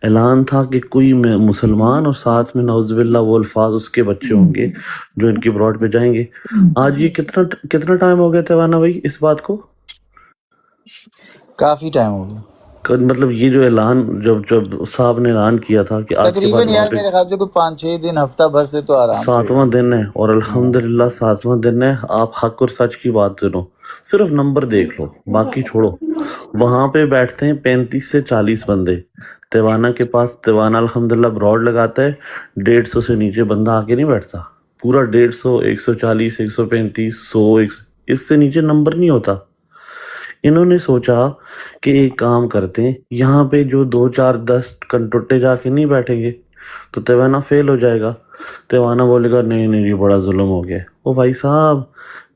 اعلان تھا کہ کوئی مسلمان، اور ساتھ میں نعوذ باللہ وہ الفاظ اس کے بچے ہوں گے جو ان کی براڈ پہ جائیں گے. آج یہ کتنا ٹائم ہو گیا تیوانا بھائی اس بات کو؟ کافی ٹائم ہو گیا. مطلب یہ جو اعلان جب صاحب نے اعلان کیا تھا کہ آج کے بعد تقریباً یار میرے خیال سے کوئی 5-6 دن، ہفتہ بھر سے تو آرام سے 7واں دن ہے، اور الحمدللہ 7واں دن ہے. آپ حق اور سچ کی بات سنو، صرف نمبر دیکھ لو، باقی چھوڑو. وہاں پہ بیٹھتے ہیں 35 سے 40 بندے. تیوانا کے پاس، تیوانا الحمدللہ براڈ لگاتا ہے، 150 سے نیچے بندہ آ کے نہیں بیٹھتا. پورا 150، 140، 135، 100، اس سے نیچے نمبر نہیں ہوتا. انہوں نے سوچا کہ ایک کام کرتے ہیں، یہاں پہ جو 2 4 10 کنٹوٹے جا کے نہیں بیٹھیں گے تو تیوانا فیل ہو جائے گا. تیوانا بولے گا نہیں یہ بڑا ظلم ہو گیا. او بھائی صاحب،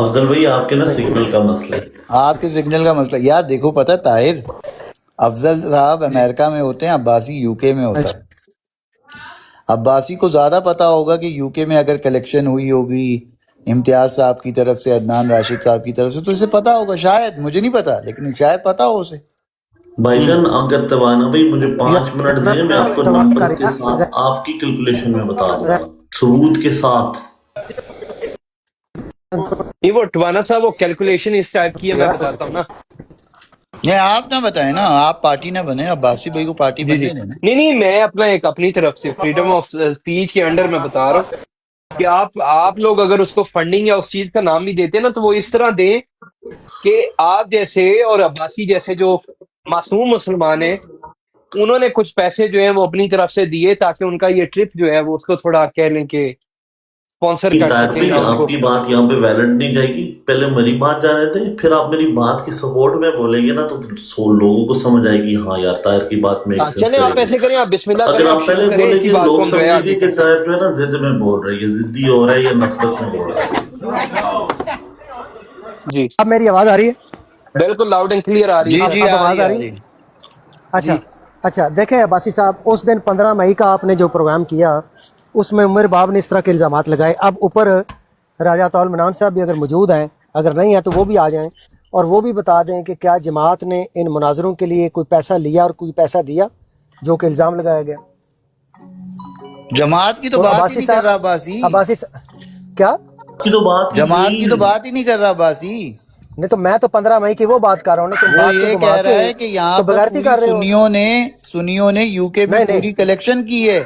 افضل بھائی آپ کے نا سگنل کا مسئلہ ہے. آپ کے سگنل کا مسئلہ یار دیکھو پتہ ہے طاہر افضل صاحب امریکہ میں ہوتے ہیں عباسی یو کے میں ہوتا ہے عباسی کو زیادہ پتا ہوگا کہ یو کے میں اگر کلیکشن ہوئی ہوگی امتیاز صاحب کی طرف سے عدنان راشد صاحب کی طرف سے تو اسے پتا ہوگا شاید مجھے نہیں پتا لیکن شاید پتا ہو اسے بھائی جان اگر توانا بھائی مجھے 5 منٹ دیں میں آپ کو نمبرز کے ساتھ آپ کی کیلکولیشن میں بتا دوں گا ثبوت کے ساتھ. نہیں وہ ٹوانا صاحب وہ کیلکولیشن اس ٹائپ کی ہے میں بتاتا ہوں نا. نہیں آپ نہ بتائیں نا آپ پارٹی نہ بنے عباسی بھائی کو پارٹی جی بننے دیں نا نہیں میں اپنا ایک اپنی طرف سے فریڈم آف اسپیچ کے انڈر میں بتا رہا ہوں کہ آپ لوگ اگر اس کو فنڈنگ یا اس چیز کا نام بھی دیتے ہیں نا تو وہ اس طرح دیں کہ آپ جیسے اور عباسی جیسے جو معصوم مسلمان ہیں انہوں نے کچھ پیسے جو ہیں وہ اپنی طرف سے دیے تاکہ ان کا یہ ٹرپ جو ہے وہ اس کو تھوڑا کہہ لیں کہ اسپانسر کر طاہر سکیں بھائی یا اس آپ کو. کی بات یہاں پہ ویلڈ نہیں جائے گی. پہلے میری بات جانے تھے پھر آپ میری بات کی سپورٹ میں بولیں گے نا تو لوگوں کو سمجھ آئے گی ہاں یار طاہر کی بات میک سینس چلیں آپ کرے ایسے گی. کریں آپ بسم اللہ اگر کریں آپ آپ شروع پہلے کریں بولیں اسی گے بات کو لوگ ہم جو ہے سمجھیں آگے گے کہ کر سکتے طاہر جو ہے نا ضد میں بول رہا ہے یہ ضدی ہو رہا ہے یا نفرت میں بول رہا ہے. ہیں. جی اب میری آواز آ رہی ہے؟ بالکل لاؤڈ اینڈ کلیئر آ رہی ہے جی سر. جی اب آ آواز رہی آ آ رہی رہی ہے؟ اچھا دیکھیں عباسی صاحب اس دن 15 مئی کا آپ نے جو پروگرام کیا اس میں عمر باب نے اس طرح کے الزامات لگائے. اب اوپر راجہ طول منان صاحب بھی اگر موجود ہیں اگر نہیں ہیں تو وہ بھی آ جائیں اور وہ بھی بتا دیں کہ کیا جماعت نے ان مناظروں کے لیے کوئی پیسہ لیا اور کوئی پیسہ دیا جو کہ الزام لگایا گیا. جماعت کی تو تو بات ہی عباسی نہیں کر رہا صاحب عباسی کیا کی تو بات ہی جماعت کی تو نہیں. بات ہی نہیں کر رہا عباسی نہیں تو میں تو 15 مئی کی وہ بات کر رہا ہوں نا تم وہ بات کو یہ گھما کہہ کے رہا ہے کہ یہاں تو پر بغیرتی پوری کر رہے ہو. سنیوں نے یو کے میں نہیں پوری کلیکشن کی ہے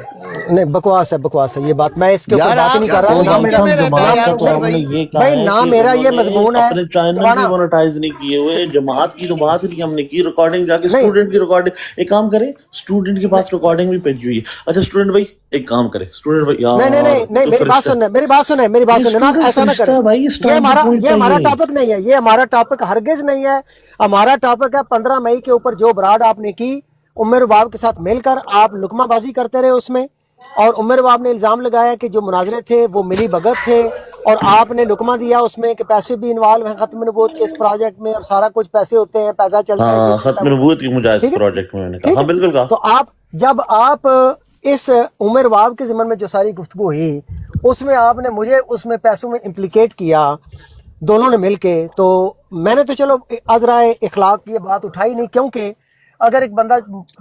نہیں بکواس ہے یہ بات میں اس کے اوپر یار بات ہی نہیں آپ کر رہا وہ نہ یو میرا کے میں رہتا ہے یار جماعت کا تو عمر ہم نے بھائی یہ کہا بھائی ہے نہ کہ میرا انہوں یہ نے مضمون ہے اپنے چینل بھی ٹوانا مونیٹائز نہیں کیے ہوئے. جماعت کی تو بات نہیں ہم نے کی. ریکارڈنگ جا کے نہیں اسٹوڈنٹ کی ریکارڈنگ ایک کام کرے اسٹوڈنٹ کے پاس ریکارڈنگ بھی بھیجی ہوئی ہے. اچھا اسٹوڈنٹ بھائی ایک کام کرے اسٹوڈنٹ بھائی نہیں نہیں یار نہیں نہیں تو میری بات فرشتہ سنیں میری بات یہ سنیں نا اسٹوڈنٹ ایسا نہ فرشتہ کریں. ہے بھائی. اسٹارٹ دا پوائنٹ یہ ہے ہمارا یہ. ٹاپک نہیں ہے یہ ہمارا ٹاپک ہرگز نہیں ہے. ہمارا ٹاپک ہے 15 مئی کے اوپر جو براڈ آپ نے کی عمر باب کے ساتھ مل کر آپ لقمہ بازی کرتے رہے اس میں اور عمر باب نے الزام لگایا کہ جو مناظرے تھے وہ ملی بھگت تھے اور آپ نے لقمہ دیا اس میں کہ پیسے بھی انوالو ہیں ختم نبوت کے اس پروجیکٹ میں اور سارا کچھ پیسے ہوتے ہیں پیسہ چلتا ہے یہ ہاں چلتا ہے ختم وہ نبوت کی مجاہد ٹھیک ہے پروجیکٹ میں میں نے کہا ٹھیک ہاں ہے. بالکل کہا. تو جب آپ اس عمر باب کے ضمن میں جو ساری گفتگو ہوئی اس میں آپ نے مجھے اس میں پیسوں میں امپلیکیٹ کیا دونوں نے مل کے تو میں نے تو چلو عذرائے اخلاق کی یہ بات اٹھائی نہیں کیونکہ اگر ایک بندہ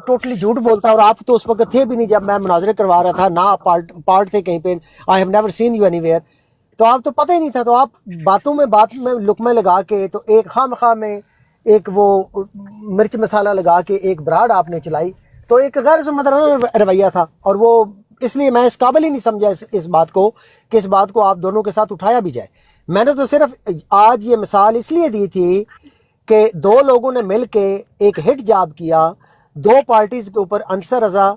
ٹوٹلی جھوٹ بولتا اور آپ تو اس وقت تھے بھی نہیں جب میں مناظرے کروا رہا تھا نہ پارٹ تھے کہیں پہ I have never seen you any where تو آپ تو پتہ ہی نہیں تھا تو آپ بات میں لقمے لگا کے تو ایک خواہ میں ایک وہ مرچ مسالہ لگا کے ایک براڈ آپ نے چلائی تو ایک غیر ذمہ دارانہ رویہ تھا اور وہ اس لیے میں اس قابل ہی نہیں سمجھا اس بات کو کہ اس بات کو آپ دونوں کے ساتھ اٹھایا بھی جائے. میں نے تو صرف آج یہ مثال اس لیے دی تھی کہ دو لوگوں نے مل کے ایک ہٹ جاب کیا 2 پارٹیز کے اوپر انصر رضا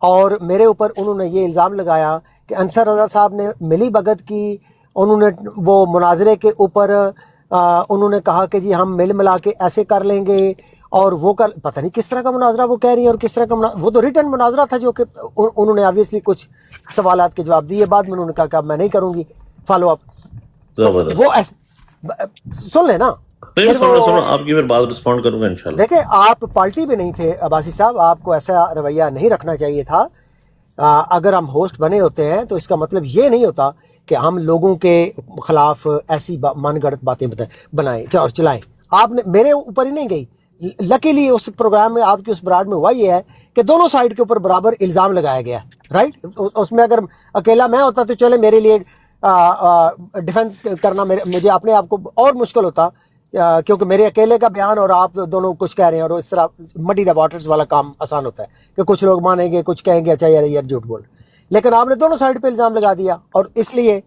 اور میرے اوپر انہوں نے یہ الزام لگایا کہ انصر رضا صاحب نے ملی بھگت کی. انہوں نے وہ مناظرے کے اوپر انہوں نے کہا کہ جی ہم مل ملا کے ایسے کر لیں گے اور وہ پتہ نہیں کس طرح کا مناظرہ وہ کہہ رہی ہیں اور کس طرح کا وہ تو ریٹن مناظرہ تھا جو کہ انہوں نے آبویسلی کچھ سوالات کے جواب دیے بعد میں انہوں نے کہا کہ میں نہیں کروں گی فالو اپ. تو وہ سن لیں نا سنو آپ کی پھر بات رسپونڈ کروں گا انشاءاللہ. دیکھیں آپ پارٹی بھی نہیں تھے عباسی صاحب آپ کو ایسا رویہ نہیں رکھنا چاہیے تھا. اگر ہم ہوسٹ بنے ہوتے ہیں تو اس کا مطلب یہ نہیں ہوتا کہ ہم لوگوں کے خلاف ایسی من گڑت باتیں بنائیں اور چلائیں. آپ نے میرے اوپر ہی نہیں گئی لکیلی اس پروگرام میں آپ کی اس براڈ میں ہوا یہ ہے کہ دونوں سائڈ کے اوپر برابر الزام لگایا گیا رائٹ. اس میں اگر اکیلا میں ہوتا تو چلے میرے لیے ڈیفنس کرنا مجھے اپنے آپ کو اور مشکل ہوتا کیونکہ میرے اکیلے کا بیان اور آپ دونوں کچھ کہہ رہے ہیں اور اس طرح مڈی دا واٹرز والا کام آسان ہوتا ہے کہ کچھ لوگ مانیں گے کچھ کہیں گے اچھا یار جھوٹ بول. لیکن آپ نے دونوں سائڈ پہ الزام لگا دیا اور اس لیے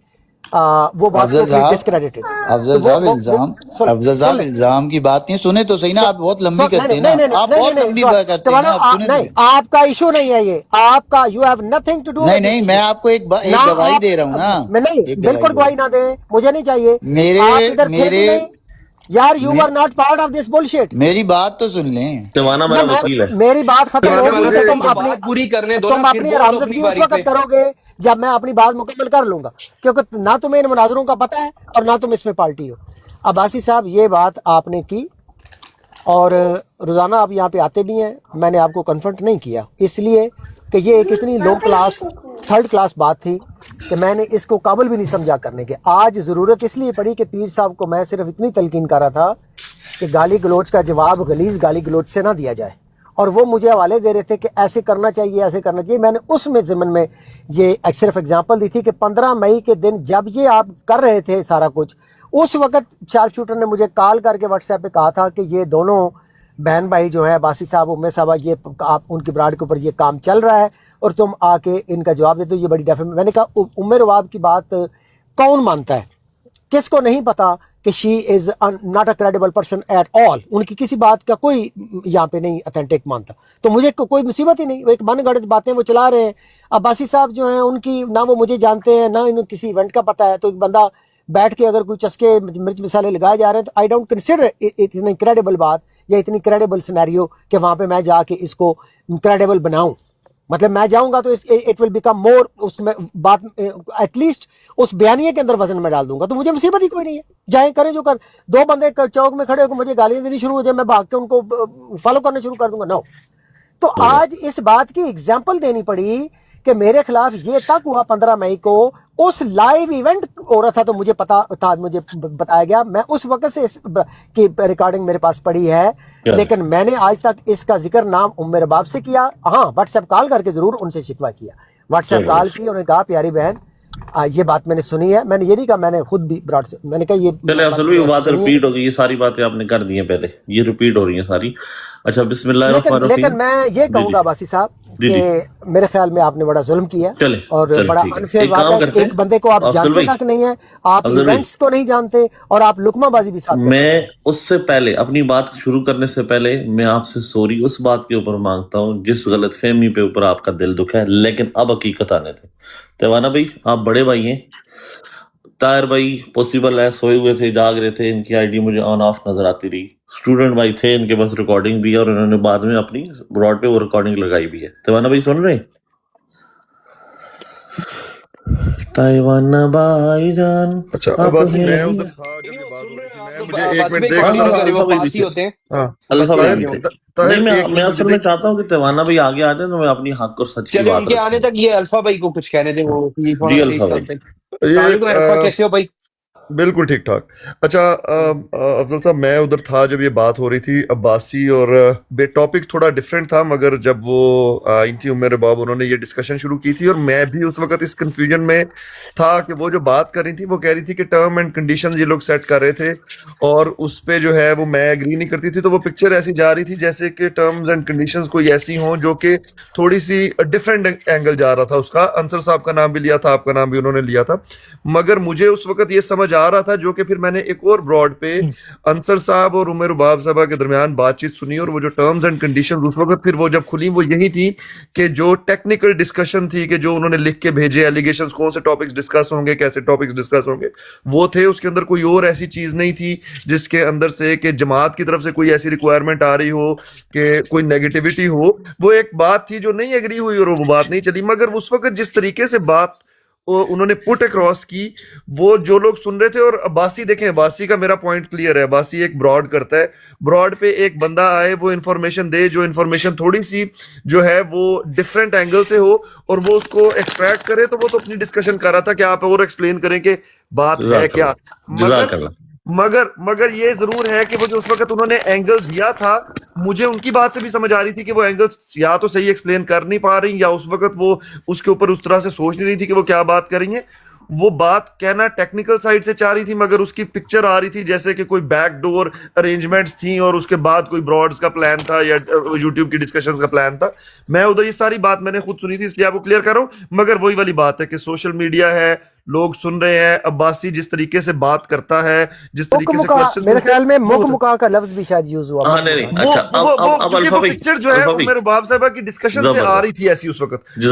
وہ بات ڈسکریڈٹڈ. افضل صاحب الزام کی بات نہیں سنے تو صحیح نا آپ بہت لمبی کرتے ہیں نا آپ بہت لمبی بات کرتے ہیں نا آپ نہیں آپ کا ایشو نہیں ہے یہ آپ کا you have nothing to do. نہیں میں آپ کو ایک گواہی دے رہا ہوں نا میں نہیں بالکل گواہی نہ دیں مجھے نہیں چاہیے. میرے یار you are not part of this bullshit. میری بات تو سن لیں توانا میرا وکیل ہے. میری بات ختم ہوگی تو تم اپنی پوری کرنے دو تم اپنی رامزدگی اس وقت کرو گے جب میں اپنی بات مکمل کر لوں گا، کیونکہ نہ تمہیں ان مناظروں کا پتہ ہے اور نہ تم اس میں پالٹی ہو۔ عباسی صاحب یہ بات آپ نے کی اور روزانہ آپ یہاں پہ آتے بھی ہیں، میں نے آپ کو کنفرنٹ نہیں کیا اس لیے کہ یہ ایک اتنی لو کلاس تھرڈ کلاس بات تھی کہ میں نے اس کو قابل بھی نہیں سمجھا کرنے کے۔ آج ضرورت اس لیے پڑی کہ پیر صاحب کو میں صرف اتنی تلقین کر رہا تھا کہ گالی گلوچ کا جواب غلیظ گالی گلوچ سے نہ دیا جائے، اور وہ مجھے حوالے دے رہے تھے کہ ایسے کرنا چاہیے ایسے کرنا چاہیے۔ میں نے اس میں ضمن میں یہ صرف اگزامپل دی تھی کہ 15 مئی کے دن جب یہ آپ کر رہے تھے سارا کچھ، اس وقت شارپ شوٹر نے مجھے کال کر کے واٹس ایپ پہ کہا تھا کہ یہ دونوں بہن بھائی جو ہے عباسی صاحب امیر صاحبہ، یہ آپ ان کی براڈ کے اوپر یہ کام چل رہا ہے اور تم آ کے ان کا جواب دیتے ہو، یہ بڑی میں نے کہا امیر واب کی بات کون مانتا ہے؟ کس کو نہیں پتا کہ she is not a credible person at all, ان کی کسی بات کا کوئی یہاں پہ نہیں اتھینٹک مانتا، تو مجھے کوئی مصیبت ہی نہیں، وہ ایک من گھڑت باتیں وہ چلا رہے ہیں۔ عباسی صاحب جو ہیں ان کی نہ وہ مجھے جانتے ہیں نہ انہیں کسی ایونٹ کا پتہ ہے، تو ایک بندہ بیٹھ کے اگر کوئی چسکے مرچ مسالے لگائے جا رہے ہیں تو آئی ڈونٹ کنسیڈر اتنی کریڈیبل بات یا اتنی کریڈیبل سینیریو کہ وہاں پہ میں جا کے اس کو کریڈیبل بناؤں۔ مطلب میں جاؤں گا تو اٹ ول بیکم مور، اس میں بات ایٹ لیسٹ اس بیانیے کے اندر وزن میں ڈال دوں گا، تو مجھے مصیبت ہی کوئی نہیں ہے، جائیں کریں جو کر۔ دو بندے چوک میں کھڑے ہو کے مجھے گالیاں دینی شروع ہو جائے، میں بھاگ کے ان کو فالو کرنا شروع کر دوں گا؟ نو۔ تو آج اس بات کی اگزامپل دینی پڑی کہ میرے خلاف یہ تک ہوا 15 مئی کو، اس لائیو ایونٹ ہو رہا تھا تو مجھے پتا تھا، مجھے بتایا گیا، میں اس وقت سے اس کی ریکارڈنگ میرے پاس پڑی ہے، لیکن میں نے آج تک اس کا ذکر نام امیر باب سے کیا، ہاں واٹس ایپ کال کر کے ضرور ان سے شکوہ کیا، واٹس ایپ کال کی، انہوں نے کہا پیاری بہن یہ بات میں نے سنی ہے، میں نے یہ نہیں کہا، میں نے خود بھی براڈ سے میں نے کہا یہ چلے اصل بھی بات ریپیٹ ہو گئی، یہ ساری باتیں آپ نے کر دی ہیں پہلے، یہ ریپیٹ ہو رہی ہیں ساری۔ اچھا بسم اللہ الرحمن الرحیم۔ لیکن میں یہ کہوں گا عباسی صاحب کہ میرے خیال میں آپ نے بڑا ظلم کیا اور بڑا انفیئر بات ہے، ایک بندے کو آپ جانتے تک نہیں ہیں، آپ ایونٹس کو نہیں جانتے اور آپ لقمہ بازی بھی ساتھ۔ میں اس سے پہلے اپنی بات شروع کرنے سے پہلے میں آپ سے سوری اس بات کے اوپر مانگتا ہوں جس غلط فہمی پہ اوپر آپ کا دل دکھا ہے، لیکن اب حقیقت آنے تھے۔ تیوانہ بھائی آپ بڑے بھائی ہیں، طاہر بھائی پوسیبل ہے سوئے ہوئے تھے، جاگ رہے تھے، ان کی آئی ڈی مجھے آن آف نظر آتی رہی، اسٹوڈنٹ بھائی تھے، ان کے پاس ریکارڈنگ بھی ہے اور انہوں نے بعد میں اپنی براڈ پہ وہ ریکارڈنگ لگائی بھی ہے۔ تیوانہ بھائی سن رہے ہیں؟ تیوانہ بھائی جان اچھا عباسی میں ادھر تھا جب یہ بات ہو رہی تھی، میں مجھے ایک منٹ دیکھ میں اصل میں چاہتا ہوں کہ تیوانہ بھائی آگے آ جائیں تو میں اپنی حق اور سچ کی بات ان کے آنے تک یہ الفا بھائی کو کچھ کہنے دیں، وہ جی الفا بھائی الفا کیسے ہو بھائی؟ بالکل ٹھیک ٹھاک۔ اچھا افضل صاحب میں ادھر تھا جب یہ بات ہو رہی تھی عباسی، اور بے ٹاپک تھوڑا ڈفرینٹ تھا، مگر جب وہ آئی تھی امیر باب انہوں نے یہ ڈسکشن شروع کی تھی، اور میں بھی اس وقت اس کنفیوژن میں تھا کہ وہ جو بات کر رہی تھی وہ کہہ رہی تھی کہ ٹرم اینڈ کنڈیشنز یہ لوگ سیٹ کر رہے تھے، اور اس پہ جو ہے وہ میں ایگری نہیں کرتی تھی، تو وہ پکچر ایسی جا رہی تھی جیسے کہ ٹرمز اینڈ کنڈیشنز کوئی ایسی ہوں جو کہ تھوڑی سی ڈفرینٹ اینگل جا رہا تھا اس کا۔ انصر صاحب کا نام بھی لیا تھا، آپ کا نام بھی انہوں نے لیا تھا، مگر مجھے اس وقت یہ سمجھ آ رہا تھا، جو کہ پھر میں نے ایک اور براڈ پہ انصر صاحب اور امیر باب صاحبہ کے درمیان بات چیت سنی، اور وہ جو ٹرمز اینڈ کنڈیشن اس وقت پھر وہ جب کھلی وہ یہی تھی کہ جو ٹیکنیکل ڈسکشن تھی کہ جو انہوں نے لکھ کے بھیجے ایلیگیشنز، کون سے ٹاپکس ڈسکس ہوں گے، کیسے ٹاپکس ڈسکس ہوں گے، وہ تھے، اس کے اندر کوئی اور ایسی چیز نہیں تھی جس کے اندر سے کہ جماعت کی طرف سے کوئی ایسی ریکوائرمنٹ آ رہی ہو کہ کوئی نیگیٹیوٹی ہو۔ وہ ایک بات تھی جو نہیں ایگری ہوئی اور وہ بات نہیں چلی، مگر اس وقت جس طریقے سے بات انہوں نے پٹ اکراس کی، وہ جو لوگ سن رہے تھے، اور عباسی دیکھیں، عباسی کا میرا پوائنٹ کلیئر ہے، عباسی ایک براڈ کرتا ہے، براڈ پہ ایک بندہ آئے وہ انفارمیشن دے، جو انفارمیشن تھوڑی سی جو ہے وہ ڈفرینٹ اینگل سے ہو اور وہ اس کو ایکسٹریکٹ کرے، تو وہ تو اپنی ڈسکشن کر رہا تھا کہ آپ اور ایکسپلین کریں کہ بات ہے کیا، مگر یہ ضرور ہے کہ وہ جو اس وقت انہوں نے اینگل دیا تھا، مجھے ان کی بات سے بھی سمجھ آ رہی تھی کہ وہ اینگل یا تو صحیح ایکسپلین کر نہیں پا رہی، یا اس وقت وہ اس کے اوپر اس طرح سے سوچ نہیں رہی تھی کہ وہ کیا بات کر رہی ہیں۔ وہ بات کہنا ٹیکنیکل سائڈ سے چاہ رہی تھی، مگر اس کی پکچر آ رہی تھی جیسے کہ کوئی بیک ڈور ارینجمنٹس تھیں اور اس کے بعد کوئی براڈز کا پلان تھا یا یوٹیوب کی ڈسکشنز کا پلان تھا۔ میں ادھر یہ ساری بات میں نے خود سنی تھی، اس لیے آپ کو کلیئر کر رہا ہوں، مگر وہی والی بات ہے کہ سوشل میڈیا ہے، لوگ سن رہے ہیں، عباسی جس طریقے سے بات کرتا ہے، جس طریقے سے میرے خیال میں مک مکا کا لفظ بھی شاید یوز ہوا، وہ پکچر جو ہے امیر باب صاحبہ کی ڈسکشن سے آ رہی تھی ایسی اس وقت۔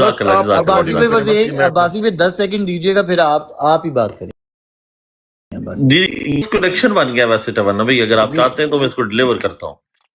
عباسی پہ 10 سیکنڈ دیجیے گا، پھر آپ ہی بات کریں۔ جی کنیکشن بن گیا ویسے تیوانہ بھائی، اگر آپ چاہتے ہیں تو میں اس کو ڈیلیور کرتا ہوں۔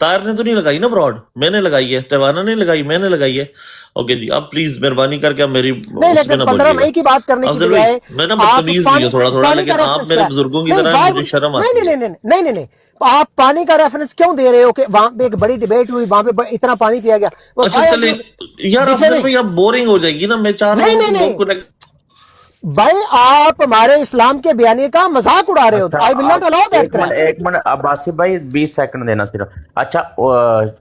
طاہر نے تو نہیں لگائی نا براڈ، میں نے لگائی ہے، تیوانا نے لگائی، میں نے لگائی ہے. اوکے جی، اب پلیز مہربانی کر کے آپ میری نہیں، اس میں لیکن نہ 15 بولیے گا. مئی کی بات کرنے کی افضل بھائی بجائے میں نا آپ بدتمیز بھی ہوں تھوڑا تھوڑا، پانی کا لیکن آپ ریفرنس میرے کیا؟ بزرگوں کی نہیں طرح why مجھے would- شرم نہیں آتی ہے. نہیں نہیں نہیں نہیں آپ پانی کا ریفرنس کیوں دے رہے ہو کہ وہاں پہ ایک بڑی ڈیبیٹ ہوئی، وہاں پہ اتنا پانی پیا گیا. اچھا چلے یار افضل بھائی اب بورنگ ہو جائے گی نا، میں چاہ رہا نہیں ہوں نہیں کہ لوگ نہیں کو بھائی، آپ ہمارے اسلام کے بیانیے کا مذاق اڑا رہے ہو. اچھا I will not allow that crap. ایک منٹ اب آصف بھائی 20 سیکنڈ دینا صرف. اچھا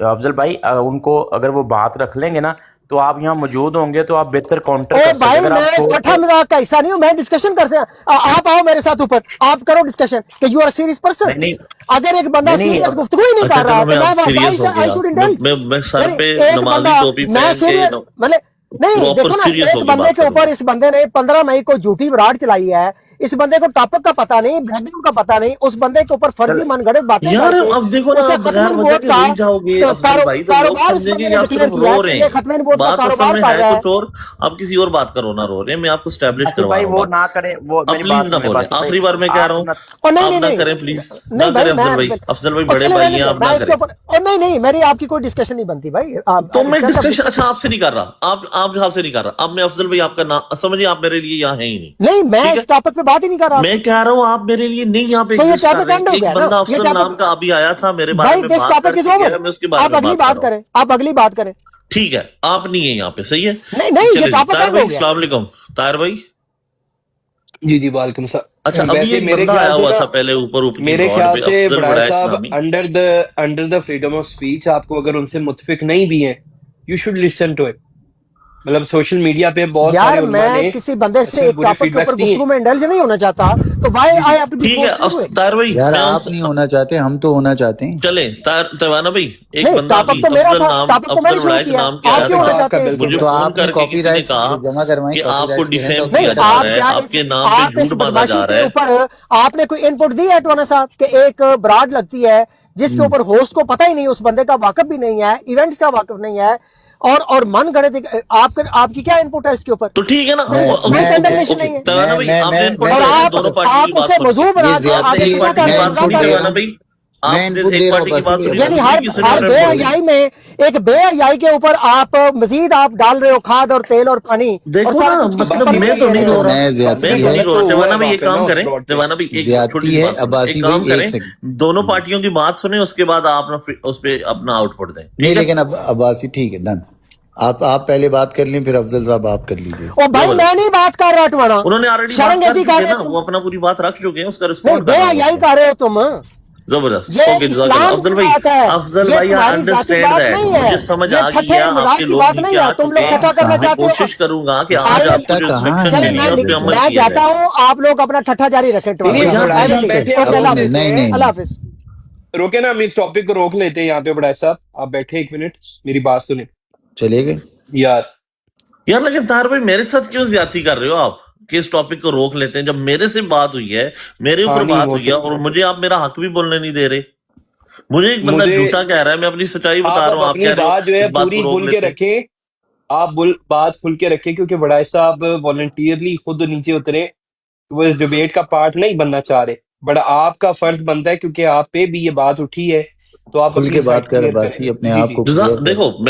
افضل بھائی ان کو اگر وہ بات رکھ لیں گے نا تو آپ یہاں موجود ہوں گے تو آپ بہتر کاؤنٹر او کر سکتے. بھائی، اگر میں آپ اس چھوڑ ٹھٹا کے مذاق کا حصہ نہیں ہوں. میں ڈسکشن کر سکتا، آپ آؤ میرے ساتھ اوپر، آپ کرو ڈسکشن کہ یو آر سیریس پرسن. نہیں اگر ایک بندہ نہیں سیریس گفتگو ہی نہیں اچھا کر رہا چلو میں تو اب سیریس ہو آئی گیا، شوڈ انڈلج. میں سر یعنی پہ ایک نمازی بندہ، ٹوپی میں پہن کے سیریس مطلب نہیں، پراپر دیکھو نا، سیریس ایک ہو کے بندے بات کے کروں اوپر گا. اس بندے نے 15 مئی کو جھوٹی براڈ چلائی ہے. اس بندے کو ٹاپک کا پتہ نہیں، بیک گراؤنڈ کا پتہ نہیں، اس بندے کے اوپر فرضی من گھڑت باتیں یار کر کے اب دیکھو نا، اسے آپ ختم بغیر وجہ نبوت کے کا روئی جاؤ گے افضل بھائی تو لوگ کاروبار اس سمجھیں گے بندے کہ نے آپ ڈکلیئر صرف کیا رو ہے کہ رہے یہ ہیں. ختم نبوت کا بات اصل کاروبار میں کر ہے رہا ہے. کچھ اور، آپ کسی اور بات کرو نہ رو رہے ہیں. میں آپ کو اسٹیبلش آصف کروا بھائی رہا ہوں وہ بات. نہ کریں، وہ اب میری پلیز بات نہ سنیں بولیں، باسط بھائی. آخری بار میں کہہ رہا آپ ہوں نہ اور نہیں آپ نہیں نہ نہیں کریں پلیز، نہ نہیں کریں بھائی، افضل بھائی. میں افضل بھائی اور بڑے چلے بھائی رہنے ہیں، دیں، آپ میں نہ اس کے کریں. اوپر اور نہیں میری آپ کی کوئی ڈسکشن نہیں بنتی بھائی. تو میں ڈسکشن اچھا آپ سے نہیں کر رہا، آپ آپ سے نہیں کر رہا. اب میں افضل بھائی آپ کا نام سمجھیے، آپ میرے لیے یہاں ہیں ہی نہیں. نہیں، میں ٹھیک ہے، اس ٹاپک پہ بات ہی نہیں کر رہا آپ میں سے. کہہ رہا ہوں آپ میرے لیے نہیں یہاں پہ تو یہ ایگزسٹ کر ٹاپک رہے. اینڈ ہو ایک گیا نا، بندہ یہ افضل نام ٹاپک. کا ابھی آیا تھا میرے بارے بھائی میں دس بات ٹاپک کر از کے اوور. گیا، میں اس کے بارے آپ میں اگلی بات کر بات رہا ہوں. کریں، آپ اگلی بات کریں. ٹھیک ہے، آپ نہیں ہیں یہاں پہ، صحیح ہے. نہیں نہیں، یہ چلے جی، ٹاپک طاہر اینڈ بھائی ہو گیا. السلام علیکم. طاہر بھائی جی جی، وعلیکم اچھا، السلام. ابھی ویسے ایک میرے بندہ خیال آیا سے ہوا نا، تھا پہلے اوپر کی میرے براڈ خیال پہ، سے افضل بڑائے وڑائچ صاحب نامی. Under the freedom of speech آپ کو اگر ان سے متفق نہیں بھی ہیں، you should listen to it. مطلب سوشل میڈیا پہ بہت یار سارے علماء میں نے کسی بندے سے اچھے ایک برے ٹاپک فیڈ کے اوپر بیکس دیے ہیں. گفتگو میں انڈلج نہیں ہونا چاہتا تو وائی جی جی، آئی ہیو ٹو بی ٹھیک ہے فورسڈ ٹو اٹ. طاہر بھائی یار میں آپ نہیں ہونا چاہتے، ہم تو ہونا چاہتے ہیں. چلیں تیوانا بھائی، ایک نہیں، بندہ ٹاپک ابھی تو میرا افضل تھا، نام ٹاپک تو میں افضل نے شروع وڑائچ کیا. نام کے آپ آیا کیوں تھا. ہونا آپ کا چاہتے ہیں اس کے بالکل مجھے اوپر؟ تو فون آپ نے کر کے کاپی کسی نے رائٹس کہا جمع کروائیں، کہ کاپی آپ کو رائٹس کے ہینڈ ڈیفینس آؤٹ نہیں، کیا کریں. جا آپ رہا ہے، کیا آپ کے نام پہ آپ اس جھوٹ باندھا بدماشی جا رہا کے ہے. اوپر آپ نے کوئی انپٹ دی ہے ٹوانا صاحب کہ ایک براڈ لگتی ہے جس کے اوپر ہوسٹ کو پتہ ہی نہیں، اس بندے کا واقف بھی نہیں ہے، ایونٹس کا واقف نہیں ہے، اور من گڑے آپ کی کیا انپٹ ہے اس کے اوپر؟ تو ٹھیک ہے نا، میں کوئی میں میں کنڈمنیشن اوکے نہیں ہے. تیوانا بھائی آپ نے انپٹ میں اور دیا نا اچھا، دونوں پارٹیوں کی آپ بات اسے سن کے. موضوع یہ بنا کے آپ آپ نے زیادتی ایک ہے. اتنا پارٹی کی میں بات کا سنی انپٹ دے رہا تیوانا ہوں، بھائی، میں آپ نے انپٹ ایک دے رہا ہوں پارٹی کی باسی بات بھائی. سنی، یعنی دوسری کی سنی ہر اور بے انپٹ دی. حیائی میں ایک بے حیائی کے اوپر آپ مزید آپ ڈال رہے ہو کھاد اور تیل اور پانی اور دیکھو سارا نا، کچھ کس کے مطلب اوپر باقی میں لکھ تو دے نہیں رہے اچھا، رو ہو. رہا، میں باقی میں زیادتی تو ہے، نہیں غلط رو تو رہا. ہوا ہے تیوانا بھائی وہاں ایک پہ نا کام اس کریں، براڈ پہ. تیوانا بھائی ایک چھوٹی زیادتی سی ہے بات سنیں، عباسی ایک بھائی. کام ایک کریں، سیکنڈ. دونوں پارٹیوں کی بات سنیں، اس کے بعد آپ اس پہ اپنا آؤٹ پٹ دیں. نہیں ٹھیک ہے، لیکن اب عباسی ٹھیک ہے، ڈن. آپ پہلے بات کر لیں، پھر افضل صاحب آپ کر لیجئے. اور بھائی میں نہیں بات کر رہا ٹوانا، انہوں نے آلریڈی بات کر شرنگیزی کر چکے رہے نا، ہو تم. وہ اپنا پوری بات رکھ چکے ہیں، اس کا نہیں، رسپونڈ بے کر رہا ہوں حیائی میں. کر رہے ہو تم. زبردست. یہ اوکے جزاک اللہ. اسلام کی افضل بھائی، بات ہے، افضل یہ بھائی آئی تمہاری ذاتی انڈرسٹینڈ بات دیٹ، نہیں مجھے ہے، سمجھ یہ آ گئی ٹھٹھے ہے آپ مذاق کے کی لوگ بات نہیں نیچے ہے. آ تم چکے لوگ ہیں. ٹھٹھا کرنا میں کہاں چاہتے ہو. کوشش کروں گا کہ I آج will- آپ کو جو کہاں انسٹرکشن چلے ملی ہے اس پہ عمل میں کیا جاتا جائے. ہوں، آپ لوگ اپنا ٹھٹھا جاری رکھیں نہیں ٹوانا نہیں، اچھا صاحب. بڑائے I will صاحب ٹھیک ہے. leave. بیٹھے ہم اوکے، اب اللہ روک حافظ. لیتے نہیں ہیں. نہیں اللہ نہیں حافظ. روکے نا، ہم اس ٹاپک کو روک لیتے ہیں یہاں پہ. بڑائے صاحب آپ بیٹھے ایک منٹ، میری بات سنیں چلے گئے. یار. یار لیکن طاہر بھائی میرے ساتھ کیوں زیادتی کر رہے ہو آپ کہ اس ٹاپک کو روک لیتے ہیں جب میرے سے بات ہوئی ہے، میرے ہاں اوپر نہیں، بات وہ ہوئی ہے تو اور مجھے آپ میرا حق بھی بولنے نہیں دے رہے. مجھے ایک بندہ مجھے جھوٹا کہہ رہا ہے، میں اپنی سچائی بتا آپ رہا اب ہوں، آپ اپنی کہہ رہے ہو بات جو ہے اس بات کو پوری روک کھل کے لیتے ہیں. رکھیں. آپ بات کھل کے رکھیں کیونکہ بڑائے صاحب والنٹیئرلی خود نیچے اترے، وہ اس ڈیبیٹ کا پارٹ نہیں بننا چاہ رہے. بڑا آپ کا فرض بنتا ہے کیونکہ آپ پہ بھی یہ بات اٹھی ہے، تو آپ کھل اپنی کے سائڈ بات کر کلیئر کریں. عباسی، اپنے جی آپ جی. کو کلیئر کر. دیکھو میں